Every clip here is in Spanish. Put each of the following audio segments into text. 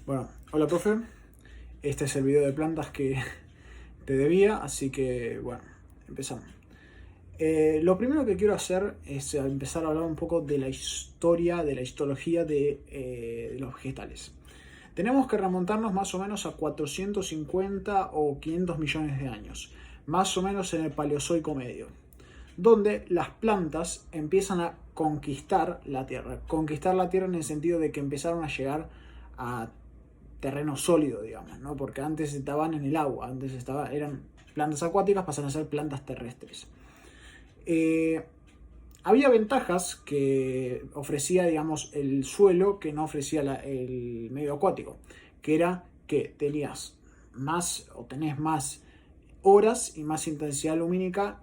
Bueno, hola profe, este es el video de plantas que te debía, así que bueno, empezamos. Lo primero que quiero hacer es empezar a hablar un poco de la historia, de la histología de los vegetales. Tenemos que remontarnos más o menos a 450 o 500 millones de años, más o menos en el Paleozoico medio, donde las plantas empiezan a conquistar la Tierra en el sentido de que empezaron a llegar a terreno sólido, digamos, ¿no? Porque antes estaban en el agua, eran plantas acuáticas, pasan a ser plantas terrestres. Eh, Había ventajas que ofrecía, digamos, el suelo que no ofrecía el medio acuático, que era que tenías más o tenés más horas y más intensidad lumínica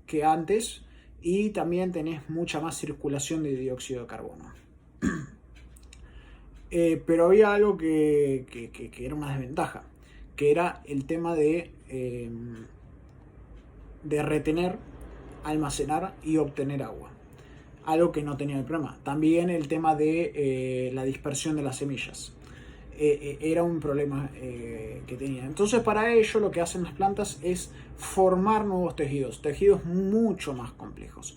que antes, y también tenés mucha más circulación de dióxido de carbono. Pero había algo que era una desventaja, que era el tema de retener, almacenar y obtener agua. Algo que no tenía el problema. También el tema de la dispersión de las semillas. Era un problema que tenía. Entonces, para ello lo que hacen las plantas es formar nuevos tejidos, tejidos mucho más complejos.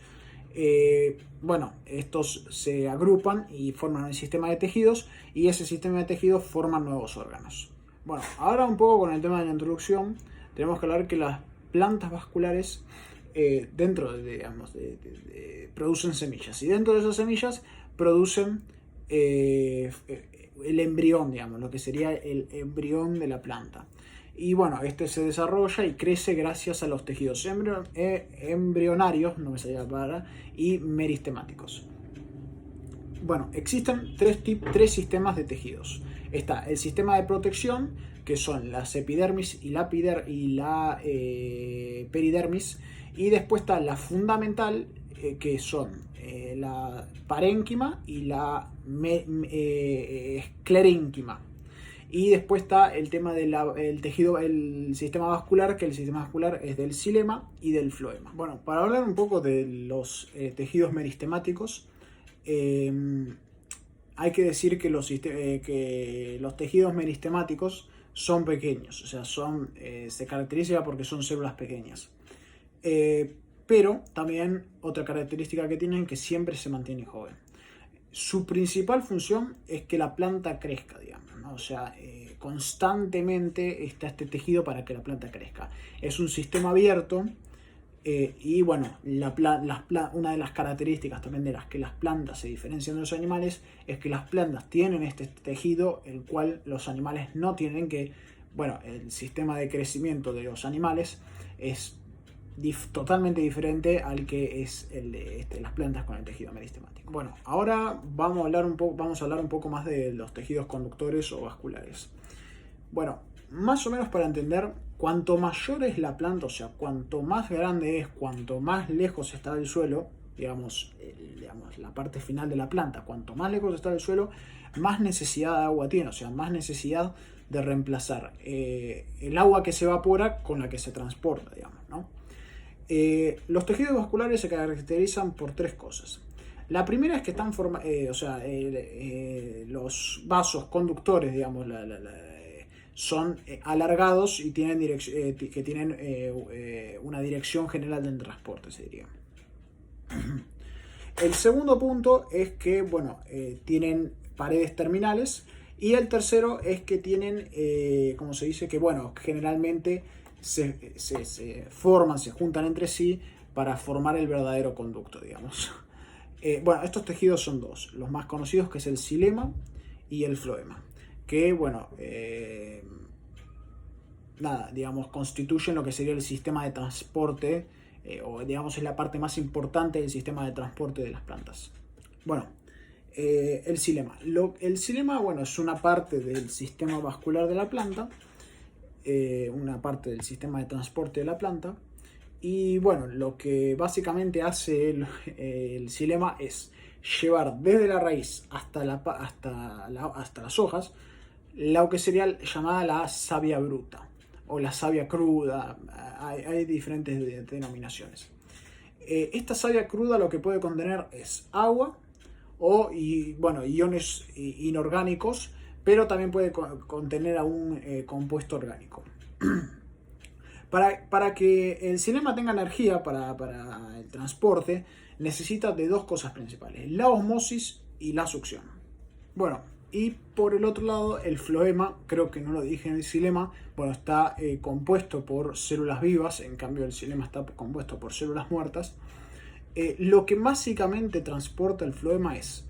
Bueno, estos se agrupan y forman un sistema de tejidos, y ese sistema de tejidos forma nuevos órganos. Bueno, ahora un poco con el tema de la introducción, tenemos que hablar que las plantas vasculares digamos, producen semillas, y dentro de esas semillas producen el embrión, digamos, lo que sería el embrión de la planta. Y bueno, este se desarrolla y crece gracias a los tejidos embrionarios, no me salía la palabra, y meristemáticos. Bueno, existen tres sistemas de tejidos. Está el sistema de protección, que son las epidermis y la peridermis, y después está la fundamental, que son la parénquima y la esclerénquima. Y después está el tema del tejido, el sistema vascular, que el sistema vascular es del xilema y del floema. Bueno, para hablar un poco de los tejidos meristemáticos, hay que decir que los tejidos meristemáticos son pequeños, o sea, se caracterizan porque son células pequeñas. Pero también otra característica que tienen es que siempre se mantiene joven. Su principal función es que la planta crezca, digamos, ¿no? O sea, constantemente está este tejido para que la planta crezca. Es un sistema abierto, y bueno, una de las características también de las que las plantas se diferencian de los animales es que las plantas tienen este tejido, el cual los animales no tienen, bueno, el sistema de crecimiento de los animales es totalmente diferente al que es el de las plantas con el tejido meristemático. Bueno, ahora vamos a hablar un poco más de los tejidos conductores o vasculares. Bueno, más o menos para entender, cuanto mayor es la planta, o sea, cuanto más grande es, cuanto más lejos está del suelo, digamos, la parte final de la planta, cuanto más lejos está del suelo, más necesidad de agua tiene, o sea, más necesidad de reemplazar el agua que se evapora con la que se transporta, digamos, ¿no? Los tejidos vasculares se caracterizan por tres cosas. La primera es que están los vasos conductores, digamos, son alargados y tienen una dirección general del transporte, se diría. El segundo punto es que, bueno, tienen paredes terminales, y el tercero es que tienen, como se dice, que, bueno, generalmente se forman, se juntan entre sí para formar el verdadero conducto, digamos. Bueno, estos tejidos son dos, los más conocidos, que es el xilema y el floema, que, bueno, digamos, constituyen lo que sería el sistema de transporte, o digamos es la parte más importante del sistema de transporte de las plantas. Bueno, el xilema. El xilema, bueno, es una parte del sistema vascular de la planta, una parte del sistema de transporte de la planta. Y bueno, lo que básicamente hace el xilema es llevar desde la raíz hasta las hojas lo que sería llamada la savia bruta o la savia cruda. Hay diferentes denominaciones. Esta savia cruda lo que puede contener es agua bueno, iones inorgánicos, pero también puede contener a un compuesto orgánico. Para que el xilema tenga energía para el transporte, necesita de dos cosas principales: la osmosis y la succión. Bueno, y por el otro lado, el floema, creo que no lo dije en el xilema, bueno, está compuesto por células vivas, en cambio el xilema está compuesto por células muertas. Lo que básicamente transporta el floema es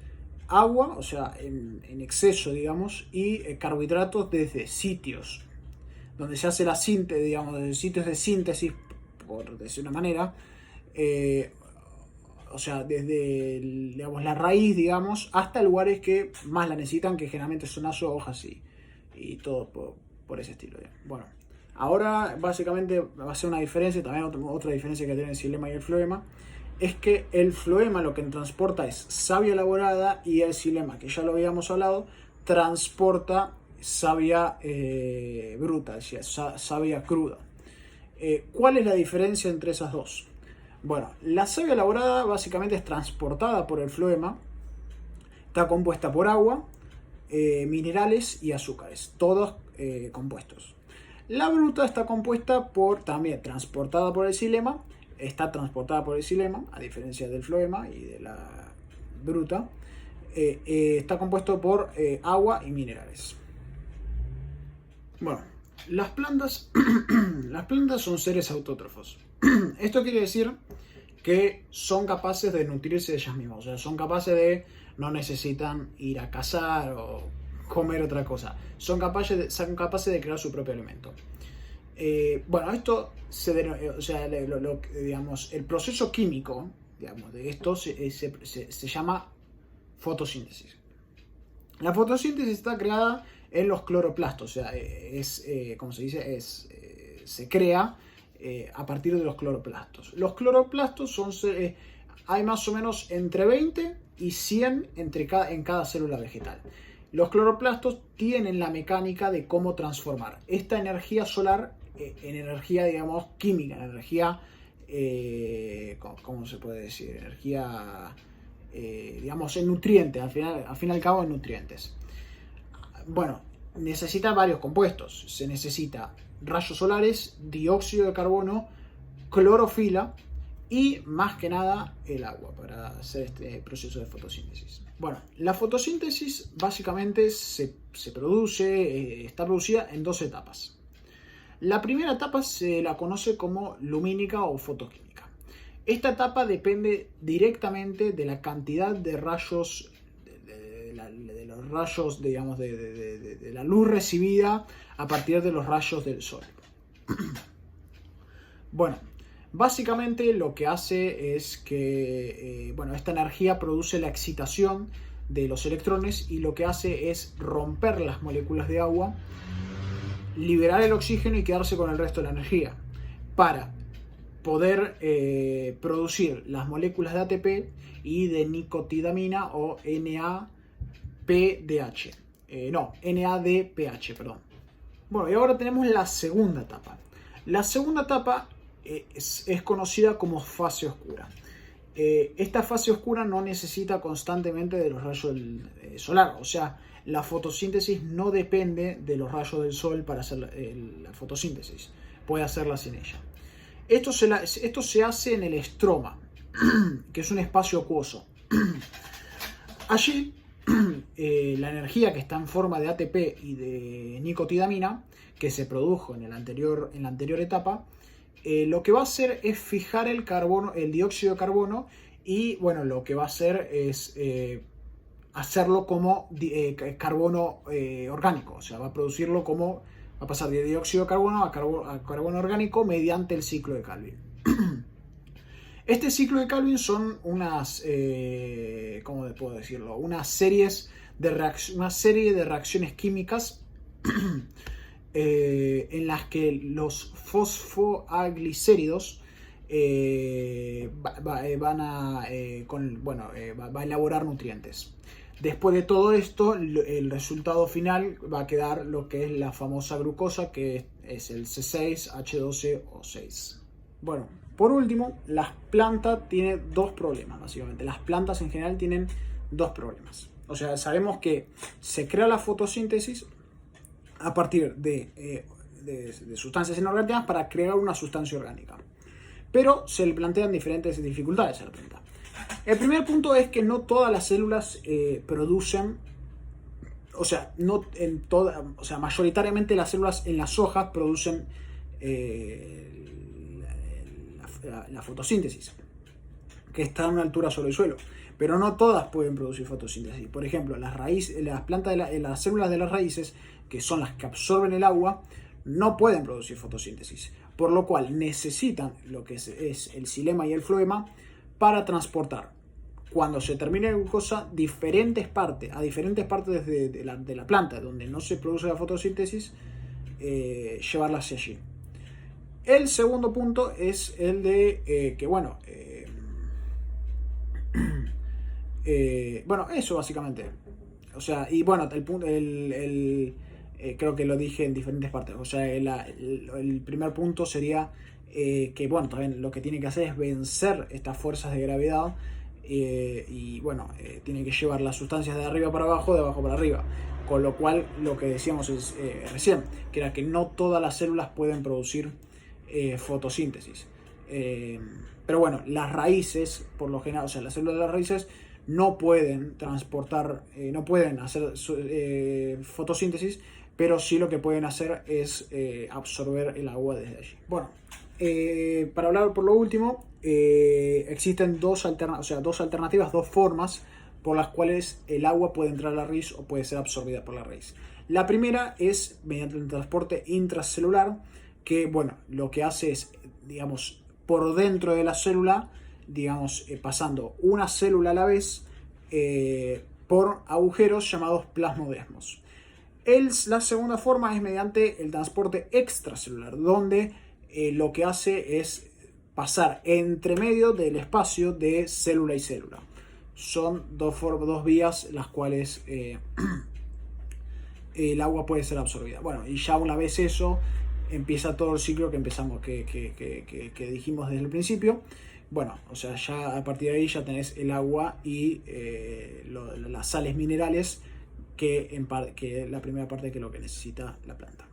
agua, o sea, en exceso, digamos, y carbohidratos desde sitios donde se hace la síntesis, digamos, desde sitios de síntesis, por decir una manera, o sea, desde digamos, la raíz, digamos, hasta lugares que más la necesitan, que generalmente son las hojas y todo por ese estilo. Bueno, ahora básicamente va a ser una diferencia, también otra diferencia que tiene el xilema y el floema, es que el floema lo que transporta es savia elaborada y el xilema, que ya lo habíamos hablado, transporta savia bruta, es decir, savia cruda. ¿Cuál es la diferencia entre esas dos? Bueno, la savia elaborada básicamente es transportada por el floema, está compuesta por agua, minerales y azúcares, todos compuestos. La bruta está compuesta también transportada por el xilema, a diferencia del floema y de la bruta, está compuesto por agua y minerales. Bueno, las plantas son seres autótrofos. Esto quiere decir que son capaces de nutrirse de ellas mismas, o sea, son capaces de, no necesitan ir a cazar o comer otra cosa, son capaces de crear su propio alimento. Bueno, esto digamos, el proceso químico, digamos, de esto se llama fotosíntesis. La fotosíntesis está creada en los cloroplastos, o sea, como se dice, se crea a partir de los cloroplastos. Los cloroplastos hay más o menos entre 20 y 100 en cada célula vegetal. Los cloroplastos tienen la mecánica de cómo transformar esta energía solar en energía, digamos, química, en energía, ¿cómo se puede decir? Energía, digamos, en nutrientes, al fin y al cabo en nutrientes. Bueno, necesita varios compuestos. Se necesita rayos solares, dióxido de carbono, clorofila y, más que nada, el agua para hacer este proceso de fotosíntesis. Bueno, la fotosíntesis básicamente está producida en dos etapas. La primera etapa se la conoce como lumínica o fotoquímica. Esta etapa depende directamente de la cantidad de rayos, de los rayos, digamos, de la luz recibida a partir de los rayos del sol. Bueno, básicamente lo que hace es que esta energía produce la excitación de los electrones y lo que hace es romper las moléculas de agua, liberar el oxígeno y quedarse con el resto de la energía para poder producir las moléculas de ATP y de nicotidamina o NADPH, perdón. Bueno, y ahora tenemos la segunda etapa. La segunda etapa es conocida como fase oscura. Esta fase oscura no necesita constantemente de los rayos solar, o sea, la fotosíntesis no depende de los rayos del sol para hacer la fotosíntesis, puede hacerla sin ella. Esto se hace en el estroma, que es un espacio acuoso. Allí, la energía que está en forma de ATP y de nicotidamina, que se produjo en la anterior etapa, lo que va a hacer es fijar el dióxido de carbono y, bueno, lo que va a hacer es hacerlo como carbono orgánico, o sea, va a pasar de dióxido de carbono a carbono orgánico mediante el ciclo de Calvin. Este ciclo de Calvin son unas, ¿cómo puedo decirlo? Una serie de reacciones químicas en las que los fosfoaglicéridos va a elaborar nutrientes. Después de todo esto, el resultado final va a quedar lo que es la famosa glucosa, que es el C6H12O6. Bueno, por último, las plantas tienen dos problemas, básicamente. Las plantas en general tienen dos problemas. O sea, sabemos que se crea la fotosíntesis a partir de sustancias inorgánicas para crear una sustancia orgánica. Pero se le plantean diferentes dificultades a la planta. El primer punto es que no todas las células producen, o sea, mayoritariamente las células en las hojas producen la fotosíntesis, que está a una altura sobre el suelo, pero no todas pueden producir fotosíntesis. Por ejemplo, las plantas las células de las raíces, que son las que absorben el agua, no pueden producir fotosíntesis, por lo cual necesitan lo que es el xilema y el floema para transportar, cuando se termine la glucosa, a diferentes partes de la planta donde no se produce la fotosíntesis, llevarla hacia allí. El segundo punto es el de que, bueno, eso básicamente. O sea, y bueno, creo que lo dije en diferentes partes. O sea, el primer punto sería que, bueno, también lo que tiene que hacer es vencer estas fuerzas de gravedad y, bueno, tiene que llevar las sustancias de arriba para abajo, de abajo para arriba. Con lo cual, lo que decíamos recién, que era que no todas las células pueden producir fotosíntesis. Pero bueno, las raíces, por lo general, o sea, las células de las raíces no pueden transportar, no pueden hacer fotosíntesis, pero sí lo que pueden hacer es absorber el agua desde allí. Bueno, para hablar por lo último, existen dos alternativas, dos formas por las cuales el agua puede entrar a la raíz o puede ser absorbida por la raíz. La primera es mediante el transporte intracelular, que, bueno, lo que hace es, digamos, por dentro de la célula, digamos, pasando una célula a la vez por agujeros llamados plasmodesmos. La segunda forma es mediante el transporte extracelular, donde lo que hace es pasar entre medio del espacio de célula y célula. Son dos vías las cuales el agua puede ser absorbida. Bueno, y ya una vez eso, empieza todo el ciclo que dijimos desde el principio. Bueno, o sea, ya a partir de ahí ya tenés el agua y las sales minerales, que es la primera parte que es lo que necesita la planta.